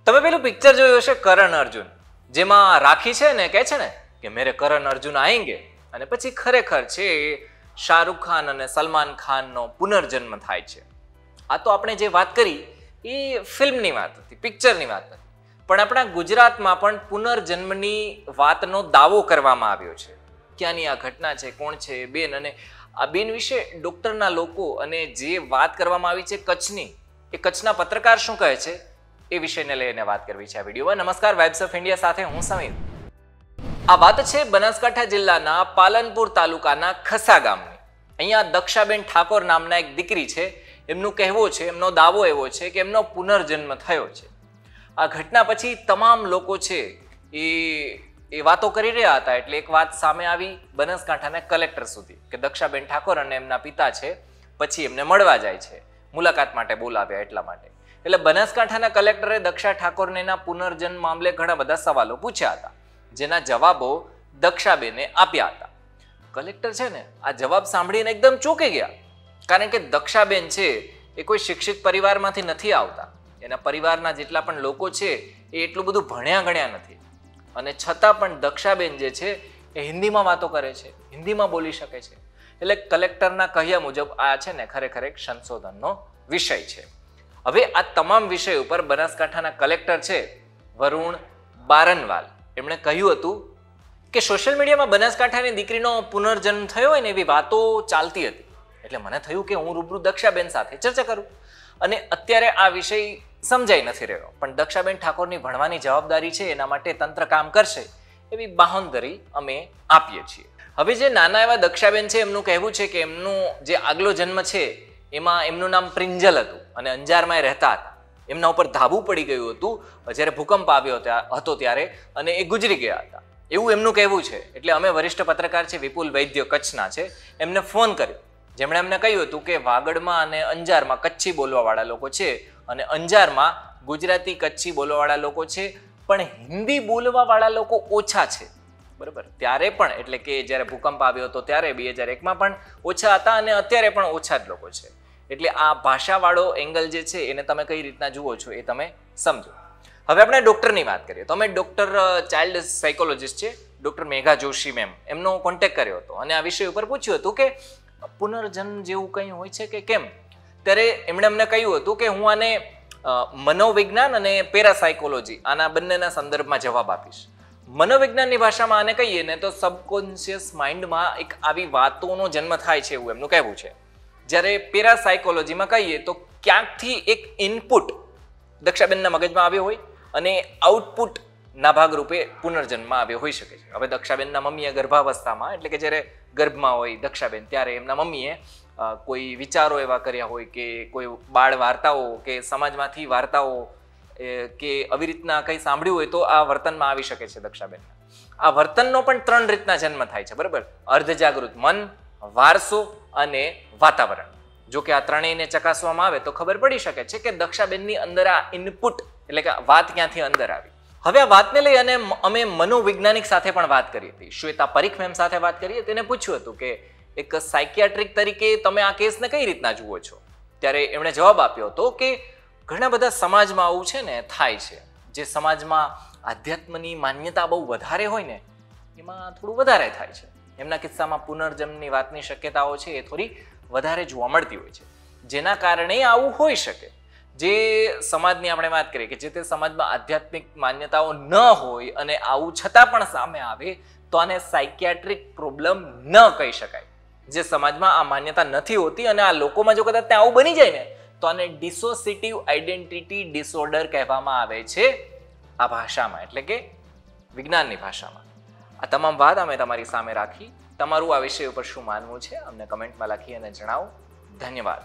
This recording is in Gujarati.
તમે પેલું પિક્ચર જોયું હશે કરણ અર્જુન, જેમાં રાખી છે ને કહે છે ને કે મેરે કરણ અર્જુન આएंगे, અને પછી ખરેખર છે શાહરુખ ખાન અને સલમાન ખાનનો પુનર્જન્મ થાય છે. આ તો આપણે જે વાત કરી એ ફિલ્મની વાત હતી, પિક્ચરની વાત હતી, પણ આપણા ગુજરાતમાં પણ પુનર્જન્મની વાતનો દાવો કરવામાં આવ્યો છે. ક્યાંની આ ઘટના છે, કોણ છે એ બેન, અને આ બેન વિશે ડોક્ટરના લોકો અને જે વાત કરવામાં આવી છે કચ્છની, એ કચ્છના પત્રકાર શું કહે છે એ વિષયને લઈને વાત કરવી છે આ વિડીયોમાં. નમસ્કાર, વાઇબ્સ ઓફ ઇન્ડિયા સાથે હું સમીર. આ વાત છે બનાસકાંઠા જિલ્લાના પાલનપુર તાલુકાના ખસા ગામની. અહીંયા દક્ષાબેન ઠાકોર નામના એક દીકરી છે. એમનું કહેવું છે, એમનો દાવો એવો છે કે એમનો પુનર્જન્મ થયો છે. આ ઘટના પછી તમામ લોકો છે એ વાતો કરી રહ્યા હતા, એટલે એક વાત સામે આવી બનાસકાંઠાના કલેક્ટર સુધી કે દક્ષાબેન ઠાકોર અને એમના પિતા છે પછી એમને મળવા જાય છે, મુલાકાત માટે બોલાવ્યા એટલા માટે. એટલે બનાસકાંઠાના કલેક્ટરે દક્ષા ઠાકોરને એના પુનર્જન્મ મામલે ઘણા બધા સવાલો પૂછ્યા હતા, જેના જવાબો દક્ષાબેને આપ્યા હતા. કલેક્ટર છે ને આ જવાબ સાંભળીને એકદમ ચોંકી ગયા, કારણ કે દક્ષાબેન છે એ કોઈ શિક્ષિત પરિવારમાંથી નથી આવતા. એના પરિવારના જેટલા પણ લોકો છે એ એટલું બધું ભણ્યા ગણ્યા નથી, અને છતાં પણ દક્ષાબેન જે છે એ હિન્દીમાં વાતો કરે છે, હિન્દીમાં બોલી શકે છે. એટલે કલેક્ટરના કહ્યા મુજબ આ છે ને ખરેખર એક સંશોધનનો વિષય છે. હવે આ તમામ વિષય ઉપર બનાસકાંઠાના કલેક્ટર છે વરુણ બારનવાલ, એમણે કહ્યું હતું કે સોશિયલ મીડિયામાં બનાસકાંઠાની દીકરીનો પુનર્જન્મ થયો હોય ને એવી વાતો ચાલતી હતી. એટલે મને થયું કે હું રૂબરૂ દક્ષાબેન સાથે ચર્ચા કરું, અને અત્યારે આ વિષય સમજાઈ નથી રહ્યો, પણ દક્ષાબેન ઠાકોરની ભણવાની જવાબદારી છે એના માટે તંત્ર કામ કરશે એવી બાંહેધરી અમે આપીએ છીએ. હવે જે નાના એવા દક્ષાબેન છે એમનું કહેવું છે કે એમનું જે આગલો જન્મ છે એમાં એમનું નામ પ્રિંજલ હતું અને અંજારમાં એ રહેતા હતા. એમના ઉપર ધાબુ પડી ગયું હતું જ્યારે ભૂકંપ આવ્યો હતો ત્યારે, અને એ ગુજરી ગયા હતા એવું એમનું કહેવું છે. એટલે અમે વરિષ્ઠ પત્રકાર છે વિપુલ વૈદ્ય કચ્છના છે, એમને ફોન કર્યો, જેમણે એમને કહ્યું હતું કે વાગડમાં અને અંજારમાં કચ્છી બોલવાવાળા લોકો છે અને અંજારમાં ગુજરાતી કચ્છી બોલવાવાળા લોકો છે, પણ હિન્દી બોલવાવાળા લોકો ઓછા છે. બરાબર, ત્યારે પણ એટલે કે જ્યારે ભૂકંપ આવ્યો હતો ત્યારે 2001માં પણ ઓછા હતા અને અત્યારે પણ ઓછા જ લોકો છે. એટલે આ ભાષાવાળો એંગલ જે છે એને તમે કઈ રીતના જુઓ છો એ તમે સમજો. હવે આપણે ડૉક્ટરની વાત કરીએ તો અમે ડૉક્ટર ચાઇલ્ડ સાયકોલોજીસ્ટ છે ડૉક્ટર મેઘા જોશી મેમ, એમનો કોન્ટેક્ટ કર્યો હતો અને આ વિષય ઉપર પૂછ્યું હતું કે પુનર્જન્મ જેવું કંઈ હોય છે કે કેમ. ત્યારે એમણે અમને કહ્યું હતું કે હું આને મનોવિજ્ઞાન અને પેરાસાયકોલોજી આના બંનેના સંદર્ભમાં જવાબ આપીશ. મનોવિજ્ઞાનની ભાષામાં આને કહીએ ને તો સબકોન્શિયસ માઇન્ડમાં એક આવી વાતોનો જન્મ થાય છે એવું એમનું કહેવું છે. જ્યારે પેરાસાયકોલોજીમાં કહીએ તો ક્યાંકથી એક ઇનપુટ દક્ષાબેનના મગજમાં આવ્યો હોય અને આઉટપુટના ભાગરૂપે પુનર્જન્મમાં આવ્યો હોઈ શકે છે. હવે દક્ષાબેનના મમ્મીએ ગર્ભાવસ્થામાં એટલે કે જ્યારે ગર્ભમાં હોય દક્ષાબેન ત્યારે એમના મમ્મીએ કોઈ વિચારો એવા કર્યા હોય કે કોઈ બાળ વાર્તાઓ કે સમાજમાંથી વાર્તાઓ કે આવી રીતના કંઈ સાંભળ્યું હોય તો આ વર્તનમાં આવી શકે છે દક્ષાબેનના. આ વર્તનનો પણ 3 રીતના જન્મ થાય છે. બરાબર, અર્ધજાગૃત મન, વારસો અને વાતાવરણ. જો કે આ ત્રણેયને ચકાસવામાં આવે તો ખબર પડી શકે છે કે દક્ષાબેનની અંદર આ ઇનપુટ એટલે કે વાત ક્યાંથી અંદર આવી. હવે આ વાતને લઈ અને અમે મનોવૈજ્ઞાનિક સાથે પણ વાત કરી હતી, શ્વેતા પરીખ મેમ સાથે વાત કરી. તેને પૂછ્યું હતું કે એક સાયકિયાટ્રિક તરીકે તમે આ કેસને કઈ રીતના જુઓ છો. ત્યારે એમણે જવાબ આપ્યો હતો કે ઘણા બધા સમાજમાં આવું છે ને થાય છે, જે સમાજમાં આધ્યાત્મની માન્યતા બહુ વધારે હોય ને એમાં થોડું વધારે થાય છે. એમના કિસ્સામાં પુનર્જન્મની વાતની શક્યતાઓ છે એ થોડી વધારે જોવા મળતી હોય છે, જેના કારણે આવું હોઈ શકે. જે સમાજની આપણે વાત કરીએ કે જે તે સમાજમાં આધ્યાત્મિક માન્યતાઓ ન હોય અને આવું છતાં પણ સામે આવે તો આને સાયકિયાટ્રિક પ્રોબ્લેમ ન કહી શકાય. જે સમાજમાં આ માન્યતા નથી હોતી અને આ લોકોમાં જો કદાચ આવું બની જાય ને તો આને ડિસોસિએટિવ આઇડેન્ટિટી ડિસઓર્ડર કહેવામાં આવે છે આ ભાષામાં, એટલે કે વિજ્ઞાનની ભાષામાં. આ તમામ વાત અમે તમારી સામે રાખી. તમારું આ વિષય ઉપર શું માનવું છે અમને કમેન્ટમાં લખી અને જણાવો. ધન્યવાદ.